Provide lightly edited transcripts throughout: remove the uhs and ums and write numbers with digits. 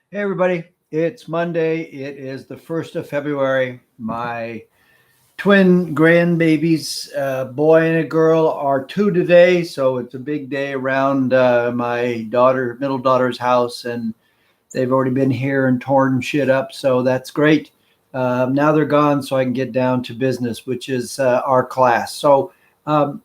Hey everybody, it's Monday. It is the 1st of February. My twin grandbabies, a boy and a girl, are two today. So it's a big day around my middle daughter's house, and they've already been here and torn shit up. So that's great. Now they're gone, so I can get down to business, which is our class. So um,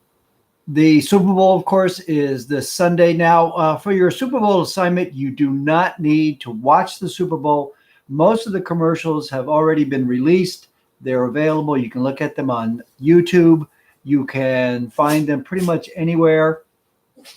the Super Bowl, of course, is this Sunday. Now, for your Super Bowl assignment, you do not need to watch the Super Bowl. Most of the commercials have already been released. They're available. You can look at them on YouTube. You can find them pretty much anywhere.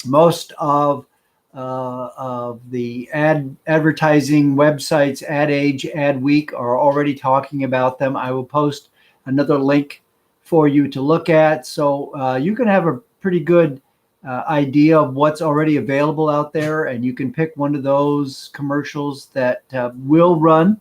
Most of the advertising websites, Ad Age, Ad Week, are already talking about them. I will post another link for you to look at, so you can have a pretty good idea of what's already available out there, and you can pick one of those commercials that will run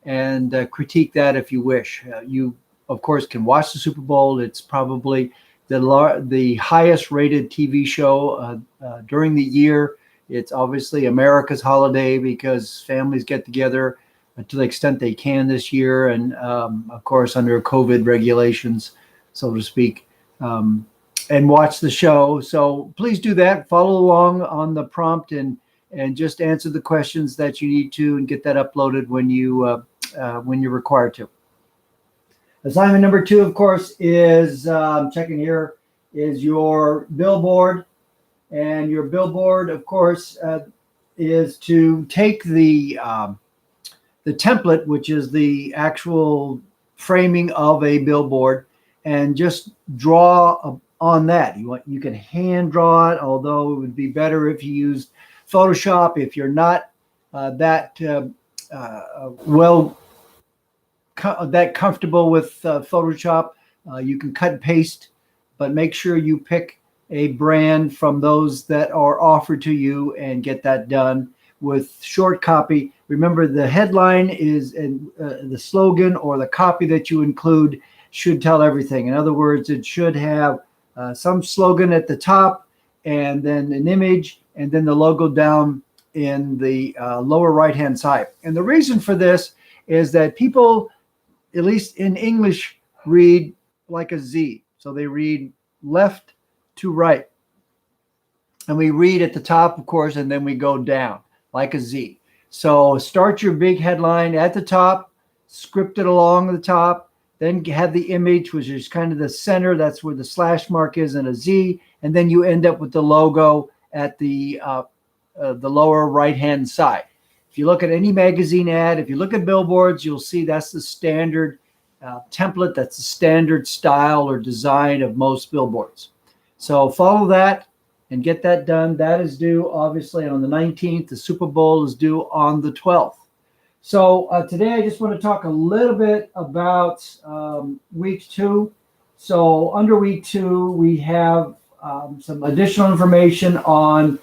and critique that if you wish. You, of course, can watch the Super Bowl. It's probably the highest rated TV show during the year. It's obviously America's holiday because families get together to the extent they can this year, and of course under COVID regulations, so to speak, and watch the show. So please do that. Follow along on the prompt and just answer the questions that you need to, and get that uploaded when you're required to. Assignment number 2, of course, is checking here is your billboard, and your billboard, of course, is to take the template, which is the actual framing of a billboard, and just draw on that. You can hand draw it, although it would be better if you used Photoshop. If you're not that comfortable with Photoshop, you can cut and paste, but make sure you pick a brand from those that are offered to you and get that done with short copy. Remember, the headline is the slogan or the copy that you include should tell everything. In other words, it should have some slogan at the top, and then an image, and then the logo down in the lower right-hand side. And the reason for this is that people, at least in English, read like a Z. So they read left to right. And we read at the top, of course, and then we go down like a Z. So start your big headline at the top, script it along the top, then have the image, which is kind of the center. That's where the slash mark is, and a Z. And then you end up with the logo at the lower right-hand side. If you look at any magazine ad, if you look at billboards, you'll see that's the standard template. That's the standard style or design of most billboards. So follow that and get that done. That is due, obviously, on the 19th. The Super Bowl is due on the 12th. So today I just want to talk a little bit about week 2. So under week 2, we have some additional information on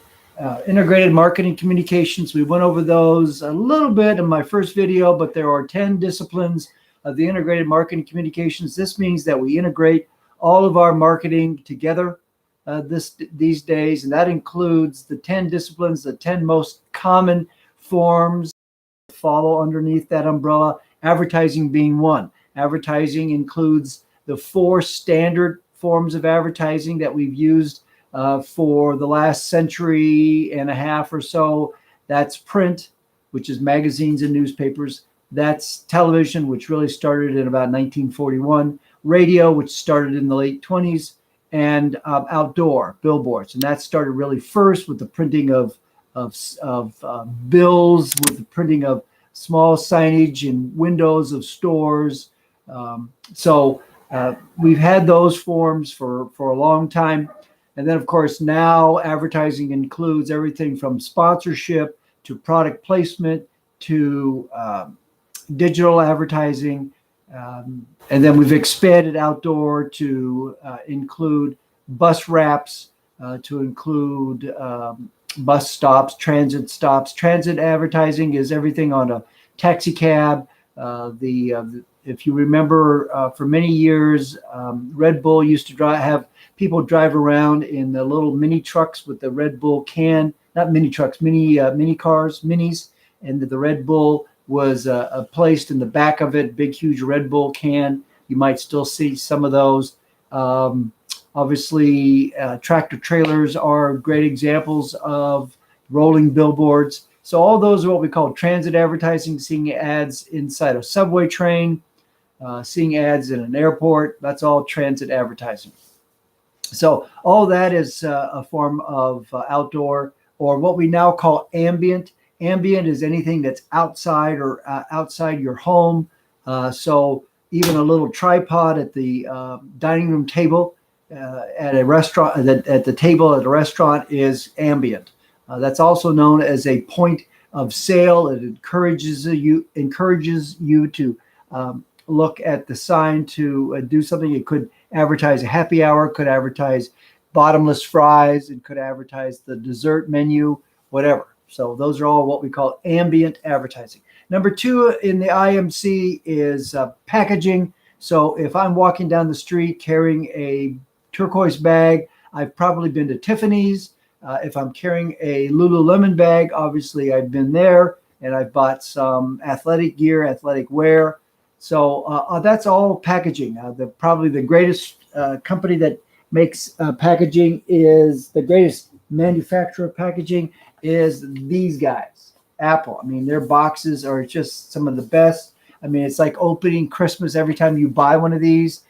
integrated marketing communications. We went over those a little bit in my first video, but there are 10 disciplines of the integrated marketing communications. This means that we integrate all of our marketing together these days, and that includes the 10 disciplines, the 10 most common forms follow underneath that umbrella, advertising being one. Advertising includes the 4 standard forms of advertising that we've used for the last century and a half or so. That's print, which is magazines and newspapers. That's television, which really started in about 1941. Radio, which started in the late 20s. And outdoor billboards. And that started really first with the printing of bills, with the printing of small signage in windows of stores. So we've had those forms for a long time. And then, of course, now advertising includes everything from sponsorship to product placement to digital advertising. And then we've expanded outdoor to include bus wraps, to include bus stops, transit stops. Transit advertising is everything on a taxi cab. If you remember, for many years, Red Bull used to have people drive around in the little mini trucks with the Red Bull can, not mini trucks, mini cars, minis, and the Red Bull was placed in the back of it, big, huge Red Bull can. You might still see some of those. Obviously, tractor trailers are great examples of rolling billboards. So all those are what we call transit advertising, seeing ads inside a subway train, seeing ads in an airport. That's all transit advertising. So all that is a form of outdoor, or what we now call ambient. Ambient is anything that's outside or outside your home. So even a little tripod at the dining room table at a restaurant, at the table at a restaurant, is ambient. That's also known as a point of sale. It encourages you to look at the sign to do something. It could advertise a happy hour, could advertise bottomless fries, it could advertise the dessert menu, whatever. So those are all what we call ambient advertising. Number two in the IMC is packaging. So if I'm walking down the street carrying a turquoise bag, I've probably been to Tiffany's. If I'm carrying a Lululemon bag, obviously I've been there and I've bought some athletic gear, athletic wear. So that's all packaging. Probably the greatest company that makes packaging, is the greatest manufacturer of packaging, is these guys, Apple. I mean, their boxes are just some of the best. I mean, it's like opening Christmas every time you buy one of these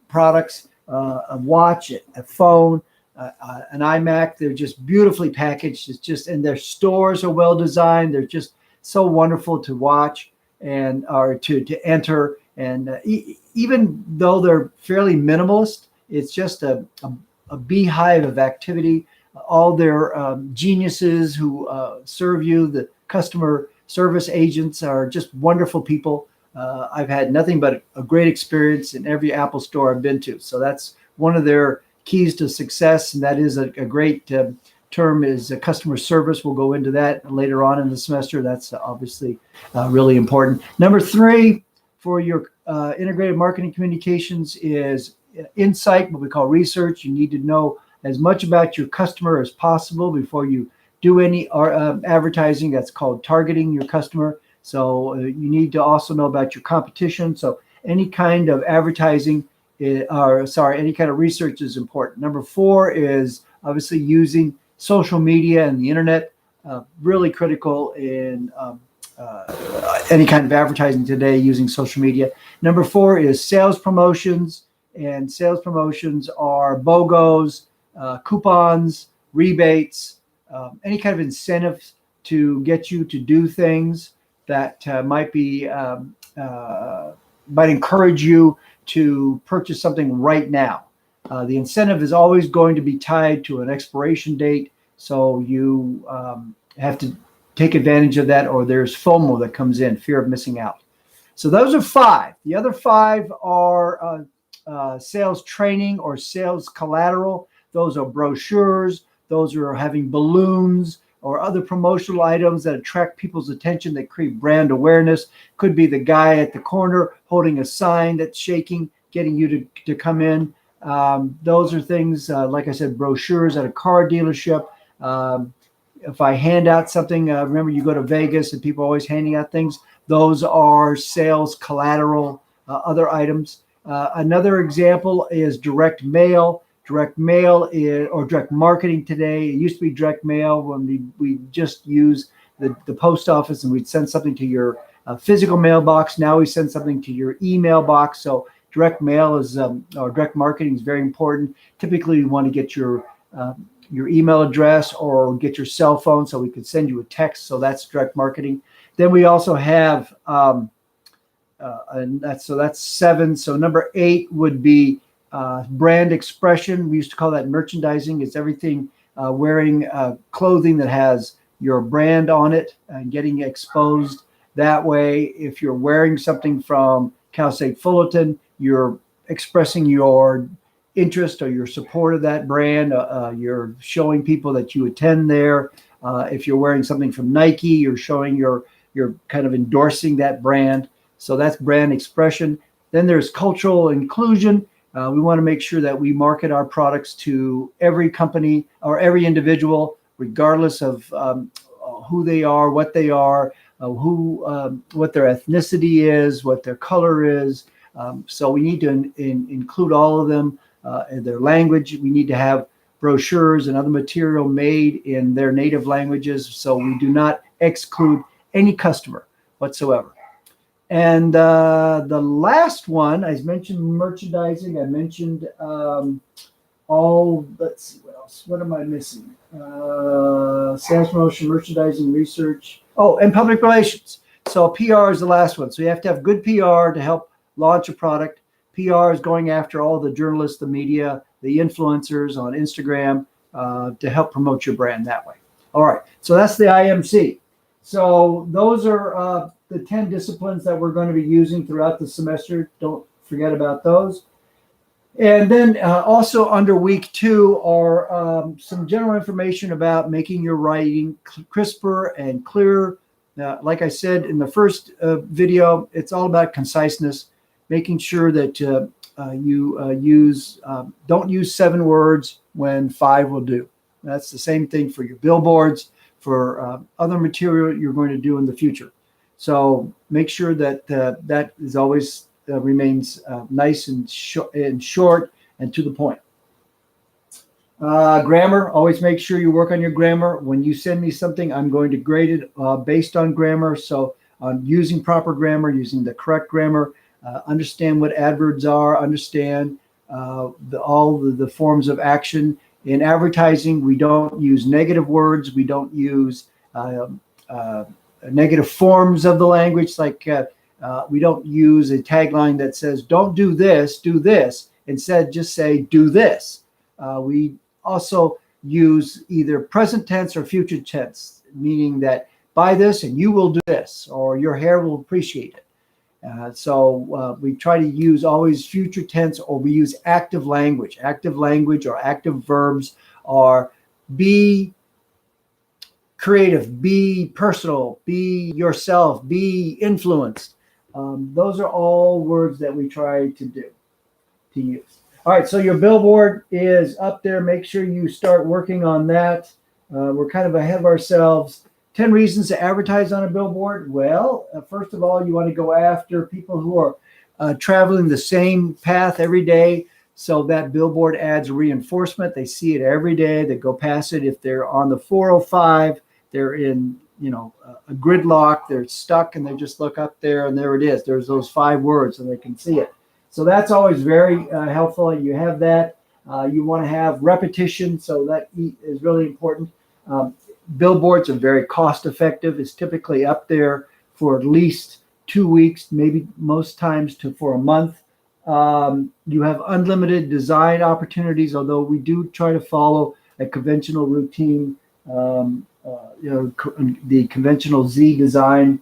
products, a watch, a phone, an iMac. They're just beautifully packaged. It's just, and their stores are well designed. They're just so wonderful to watch and or to enter. And even though they're fairly minimalist, it's just a beehive of activity. All their geniuses who serve you, the customer service agents, are just wonderful people. I've had nothing but a great experience in every Apple store I've been to. So that's one of their keys to success, and that is a great term is customer service. We'll go into that later on in the semester. That's obviously really important. Number three for your integrated marketing communications is insight, what we call research. You need to know as much about your customer as possible before you do any advertising. That's called targeting your customer. So you need to also know about your competition. So any kind of advertising any kind of research is important. Number four is obviously using social media and the internet, really critical in any kind of advertising today, using social media. Number four is sales promotions, and sales promotions are BOGOs, coupons, rebates, any kind of incentives to get you to do things that might encourage you to purchase something right now. The incentive is always going to be tied to an expiration date, so you have to take advantage of that, or there's FOMO that comes in, fear of missing out. So those are five. The other five are sales training or sales collateral. Those are brochures. Those are having balloons or other promotional items that attract people's attention, that create brand awareness. Could be the guy at the corner holding a sign that's shaking, getting you to come in. Those are things, like I said, brochures at a car dealership. If I hand out something, remember you go to Vegas and people are always handing out things. Those are sales collateral, other items. Another example is direct mail. Direct mail or direct marketing today. It used to be direct mail when we just use the post office and we'd send something to your physical mailbox. Now we send something to your email box. So direct mail is or direct marketing is very important. Typically, you want to get your email address or get your cell phone so we can send you a text. So that's direct marketing. Then we also have that's seven. So number 8 would be brand expression. We used to call that merchandising. It's everything wearing clothing that has your brand on it and getting exposed that way. If you're wearing something from Cal State Fullerton, you're expressing your interest or your support of that brand. You're showing people that you attend there. If you're wearing something from Nike, you're showing you're kind of endorsing that brand. So that's brand expression. Then there's cultural inclusion. We want to make sure that we market our products to every company or every individual, regardless of who they are, what they are, what their ethnicity is, what their color is. So we need to include all of them in their language. We need to have brochures and other material made in their native languages, so we do not exclude any customer whatsoever. And the last one, I mentioned merchandising. I mentioned let's see, what else? What am I missing? Sales promotion, merchandising, research. Oh, and public relations. So PR is the last one. So you have to have good PR to help launch a product. PR is going after all the journalists, the media, the influencers on Instagram to help promote your brand that way. All right, so that's the IMC. So those are the 10 disciplines that we're going to be using throughout the semester. Don't forget about those. And then also under week 2 are some general information about making your writing crisper and clearer. Like I said in the first video, it's all about conciseness, making sure that don't use 7 words when 5 will do. That's the same thing for your billboards, for other material you're going to do in the future. So make sure that that is always remains nice and short and to the point. Grammar, always make sure you work on your grammar. When you send me something, I'm going to grade it based on grammar. So using proper grammar, using the correct grammar, understand what adverbs are, understand all the forms of action. In advertising, we don't use negative words. We don't use negative forms of the language. Like we don't use a tagline that says, don't do this, do this. Instead, just say, do this. We also use either present tense or future tense, meaning that buy this and you will do this, or your hair will appreciate it. So we try to use always future tense, or we use active language. Active language or active verbs are be creative, be personal, be yourself, be influenced. Those are all words that we try to use. All right, so your billboard is up there. Make sure you start working on that. We're kind of ahead of ourselves. 10 reasons to advertise on a billboard. Well, first of all, you want to go after people who are traveling the same path every day. So that billboard adds reinforcement. They see it every day. They go past it. If they're on the 405, they're in, a gridlock. They're stuck and they just look up there and there it is. There's those 5 words and they can see it. So that's always very helpful. You have that. You want to have repetition. So that is really important. Billboards are very cost effective. It's typically up there for at least 2 weeks, maybe most times for a month. You have unlimited design opportunities, although we do try to follow a conventional routine, the conventional Z design.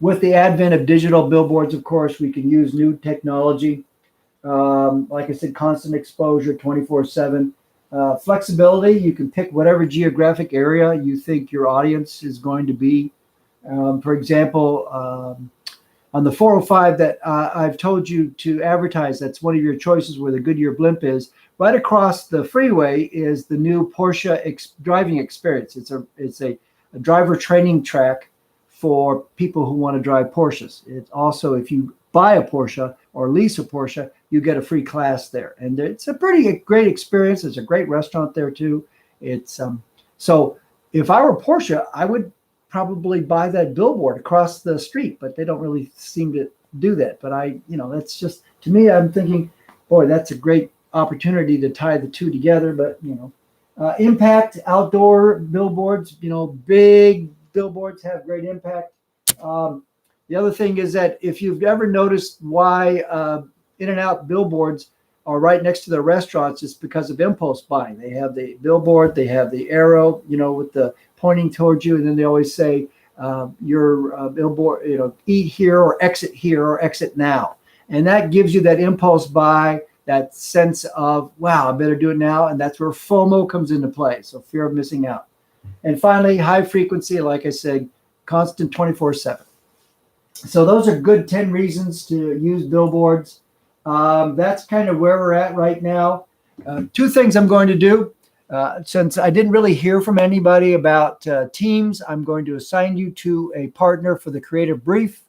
With the advent of digital billboards, of course, we can use new technology. Like I said, constant exposure, 24/7. Flexibility, you can pick whatever geographic area you think your audience is going to be. For example, on the 405 that I've told you to advertise, that's one of your choices where the Goodyear blimp is. Right across the freeway is the new Porsche driving experience. It's a driver training track for people who want to drive Porsches. It's also, if you buy a Porsche or lease a Porsche, you get a free class there. And it's a pretty great experience. There's a great restaurant there too. It's so if I were Porsche, I would probably buy that billboard across the street, but they don't really seem to do that. But that's just, to me, I'm thinking, boy, that's a great opportunity to tie the two together. But, impact, outdoor billboards, big billboards have great impact. The other thing is that if you've ever noticed why In-N-Out billboards are right next to the restaurants, it's because of impulse buying. They have the billboard, they have the arrow, with the pointing towards you, and then they always say your billboard, eat here or exit now. And that gives you that impulse buy, that sense of, wow, I better do it now. And that's where FOMO comes into play. So fear of missing out. And finally, high frequency, like I said, constant 24/7. So those are good 10 reasons to use billboards. That's kind of where we're at right now. 2 things I'm going to do. Since I didn't really hear from anybody about Teams, I'm going to assign you to a partner for the creative brief.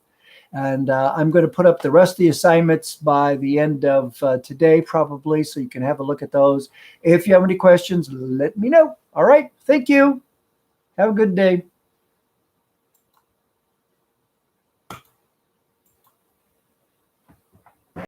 And I'm going to put up the rest of the assignments by the end of today, probably, so you can have a look at those. If you have any questions, let me know. All right. Thank you. Have a good day.